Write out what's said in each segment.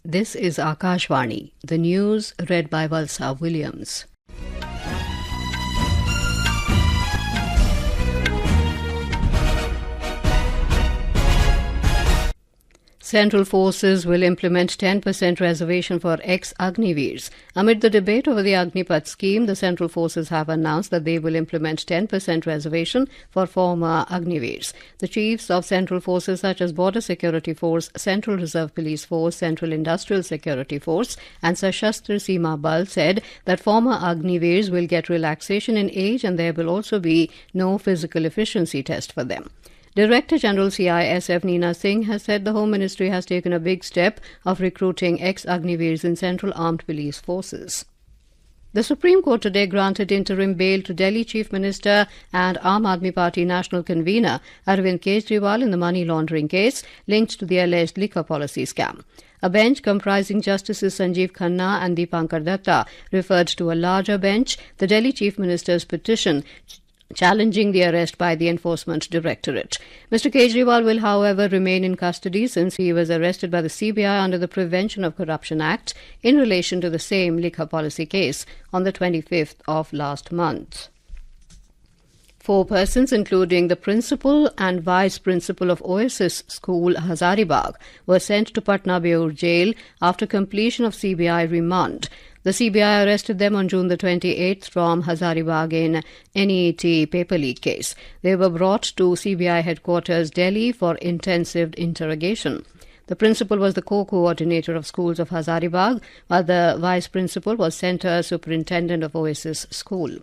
This is Akashvani, the news read by Valsa Williams. Central forces will implement 10% reservation for ex-Agniveers. Amid the debate over the Agnipath scheme, the Central forces have announced that they will implement 10% reservation for former Agniveers. The chiefs of Central forces such as Border Security Force, Central Reserve Police Force, Central Industrial Security Force and Sashastra Seema Bal said that former Agniveers will get relaxation in age and there will also be no physical efficiency test for them. Director General CISF Neena Singh has said the Home Ministry has taken a big step of recruiting ex-Agniveers in Central Armed Police Forces. The Supreme Court today granted interim bail to Delhi Chief Minister and Aam Aadmi Party National Convener Arvind Kejriwals in the money laundering case linked to the alleged liquor policy scam. A bench comprising Justices Sanjeev Khanna and Deepankar Datta referred to a larger bench the Delhi Chief Minister's petition challenging the arrest by the Enforcement Directorate. Mr. Kejriwal will, however, remain in custody since he was arrested by the CBI under the Prevention of Corruption Act in relation to the same liquor policy case on the 25th of last month. 4 persons, including the principal and vice principal of Oasis School, Hazaribagh, were sent to Patna Beur jail after completion of CBI remand. The CBI arrested them on June the 28th from Hazaribagh in NET paper leak case. They were brought to CBI headquarters, Delhi, for intensive interrogation. The principal was the co-coordinator of schools of Hazaribagh, while the vice principal was Centre Superintendent of Oasis School.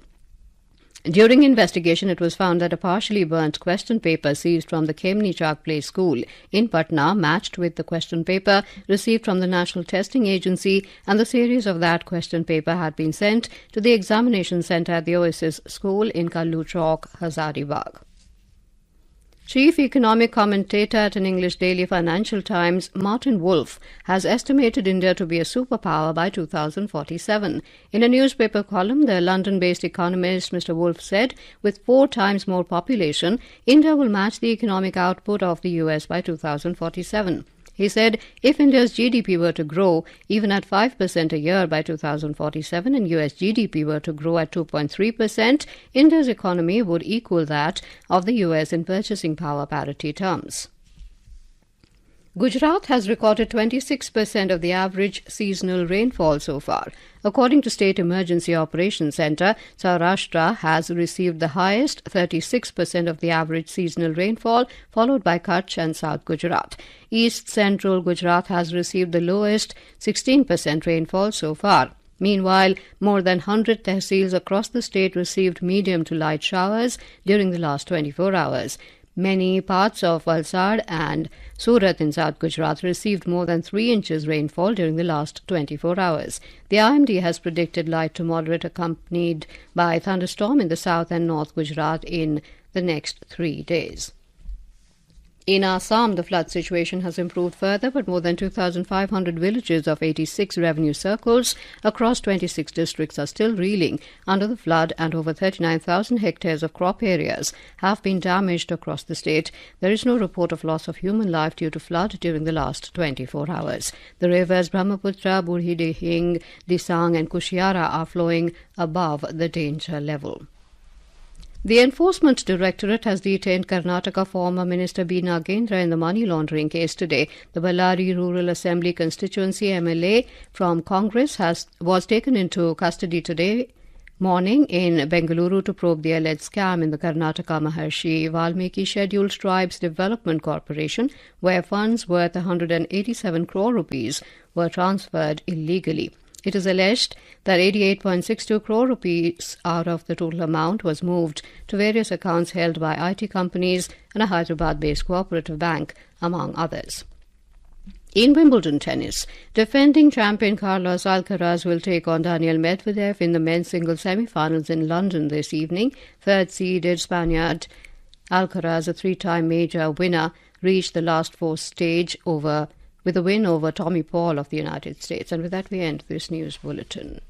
During investigation, it was found that a partially burnt question paper seized from the Khemni Chak Play School in Patna matched with the question paper received from the National Testing Agency, and the series of that question paper had been sent to the examination centre at the Oasis School in Kallu Chowk, Hazaribagh. Chief economic commentator at an English daily Financial Times, Martin Wolf, has estimated India to be a superpower by 2047. In a newspaper column, the London-based economist Mr. Wolf said, with 4 times more population, India will match the economic output of the US by 2047. He said if India's GDP were to grow even at 5% a year by 2047 and US GDP were to grow at 2.3%, India's economy would equal that of the US in purchasing power parity terms. Gujarat has recorded 26% of the average seasonal rainfall so far. According to State Emergency Operations Centre, Saurashtra has received the highest, 36% of the average seasonal rainfall, followed by Kutch and South Gujarat. East Central Gujarat has received the lowest, 16% rainfall so far. Meanwhile, more than 100 tehsils across the state received medium to light showers during the last 24 hours. Many parts of Valsad and Surat in South Gujarat received more than 3 inches rainfall during the last 24 hours. The IMD has predicted light to moderate accompanied by thunderstorm in the south and north Gujarat in the next 3 days. In Assam, the flood situation has improved further, but more than 2,500 villages of 86 revenue circles across 26 districts are still reeling under the flood, and over 39,000 hectares of crop areas have been damaged across the state. There is no report of loss of human life due to flood during the last 24 hours. The rivers Brahmaputra, Burhi Dihing, Disang and Kushiara are flowing above the danger level. The Enforcement Directorate has detained Karnataka former Minister B. Nagendra in the money laundering case today. The Ballari Rural Assembly constituency MLA from Congress was taken into custody today morning in Bengaluru to probe the alleged scam in the Karnataka Maharshi Valmiki Scheduled Tribes Development Corporation, where funds worth 187 crore rupees were transferred illegally. It is alleged that 88.62 crore rupees out of the total amount was moved to various accounts held by IT companies and a Hyderabad-based cooperative bank, among others. In Wimbledon tennis, defending champion Carlos Alcaraz will take on Daniel Medvedev in the men's singles semi-finals in London this evening. Third-seeded Spaniard Alcaraz, a 3-time major winner, reached the last 4 stage with a win over Tommy Paul of the United States. And with that, we end this news bulletin.